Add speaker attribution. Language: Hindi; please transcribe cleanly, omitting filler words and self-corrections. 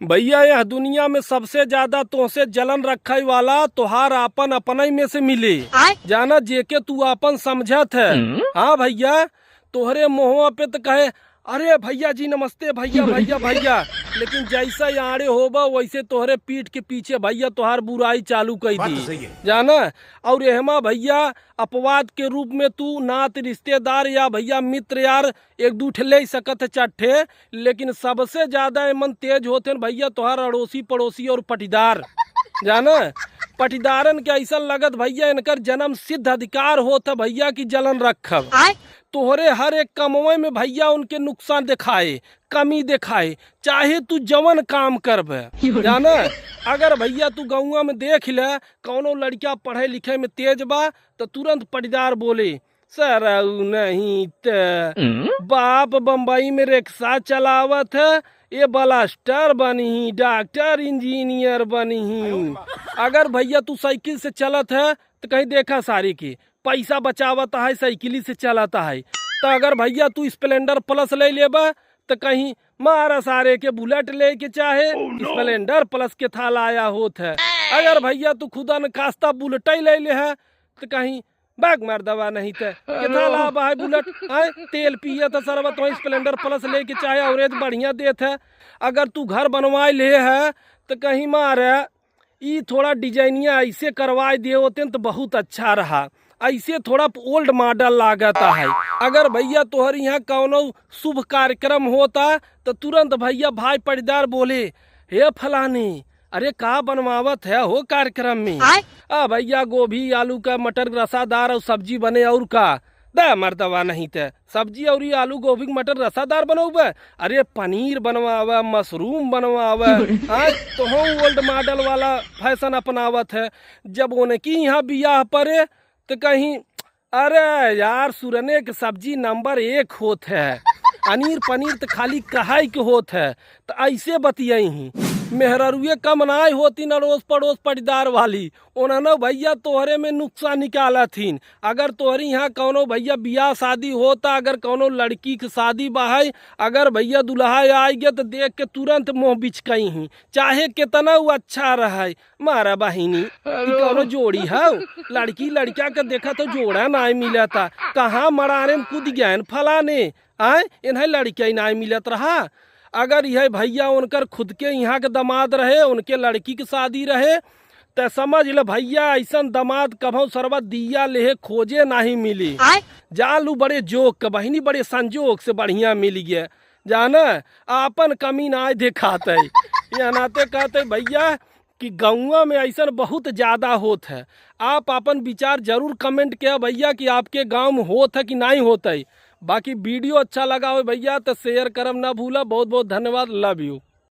Speaker 1: भैया यह दुनिया में सबसे ज्यादा तोहसे जलन रखे वाला तोहार आपन अपनई में से मिले जाना जेके तू आपन समझत है। हाँ भैया, तोहरे मुँहवा पे तो कहे अरे भैया जी नमस्ते भैया भैया भैया, लेकिन जैसा आड़े होबा वैसे तोहरे पीठ के पीछे भैया तोहार बुराई चालू कर दी जाना। और एहमा भैया अपवाद के रूप में तू नात रिश्तेदार या भैया मित्र यार एक दूठे ले सकत है चट्ठे, लेकिन सबसे ज्यादा एमन तेज होते भैया तोहार अड़ोसी पड़ोसी और पटीदार जाना। पटीदारन के ऐसा लगत भैया इनकर जन्म सिद्ध अधिकार होता भैया की जलन रखब। तोहरे हर एक कमवे में भैया उनके नुकसान दिखाए, कमी दिखाए, चाहे तू जवन काम करबे जाना। अगर भैया तू गाँव में देख ले कौनो लड़का पढ़े लिखे में तेज बा तो तुरंत पटीदार बोले सर नहीं ते बाप बम्बई में रिक्शा चलावत है, ये ब्लास्टर बनी, डॉक्टर इंजीनियर बनी। अगर भैया तू साइकिल से चलत है तो कहीं देखा सारी की पैसा बचावता है साइकिल से चलाता है। तो अगर भैया तू स्प्लेंडर प्लस ले लेबा तो कहीं मारा सारे के बुलेट ले के चाहे स्प्लेंडर प्लस के था लाया होत है। अगर भैया तू खुदा न खास्ता बुलेट ले ले है तो कहीं बैग मार दवा नहीं थे ला भाई बुलेट है तेल पिए तो सरबत वही स्प्लेंडर प्लस ले के चाहे एवरेज बढ़िया देत है। अगर तू घर बनवाए ले है तो कहीं मारे ई थोड़ा डिजाइनिया ऐसे करवाए दिए होते तो बहुत अच्छा रहा, ऐसे थोड़ा ओल्ड मॉडल लागता है। अगर भैया तोहर यहाँ कौनो शुभ कार्यक्रम होता तो तुरंत भैया भाई पटीदार बोले हे फलाने अरे का बनवावत है हो कार्यक्रम में। भैया गोभी आलू का मटर रसादार और सब्जी बने और का दा मर्दवा नहीं थे सब्जी और आलू गोभी मटर रसादार बनोबे, अरे पनीर बनवावे मशरूम बनवावे। तो हम ओल्ड मॉडल वाला फैशन अपनावत है। जब उनकी यहाँ बियाह पड़े तो कहीं अरे यार सुरने के सब्जी नंबर 1 होत है, अनीर पनीर तो खाली कहाई के होत है। तो ऐसे बतियाई ही मेहरुए कम नाय होती न अड़ोस पड़ोस पटीदार वाली उन्होंने भैया तोहरे में नुकसान निकाला थीन। अगर तोहरी यहाँ कौनो भैया बियाह शादी होता, अगर कौनो लड़की की शादी बहाई, अगर भैया दुल्हा आई गए तो देख के तुरंत मुँह बिचकई ही चाहे कितना वो अच्छा रहे। मारा बहिनी कौनो जोड़ी है लड़की लड़का के देखा तो जोड़ा नाय मिला था, कहाँ मराने में कूद गए फलाने आए इन्हें लड़किया नाय मिलत रहा। अगर यह भैया उनकर खुद के यहाँ के दामाद रहे, उनके लड़की की शादी रहे तो समझ ले भैया ऐसा दामाद कभो सरबत दिया ले खोजे नहीं मिली। जालू बड़े जोक के बहिनी बड़े संजोग से बढ़िया मिल गया जाना, आपन कमी ना दिखाते या नाते कहते भैया कि गाँव में ऐसा बहुत ज्यादा होत है। आप अपन विचार जरूर कमेंट किया भैया कि आपके गाँव में होत है कि नहीं होता है। बाकी वीडियो अच्छा लगा हो भैया तो शेयर करम ना भूला। बहुत बहुत धन्यवाद, लव यू।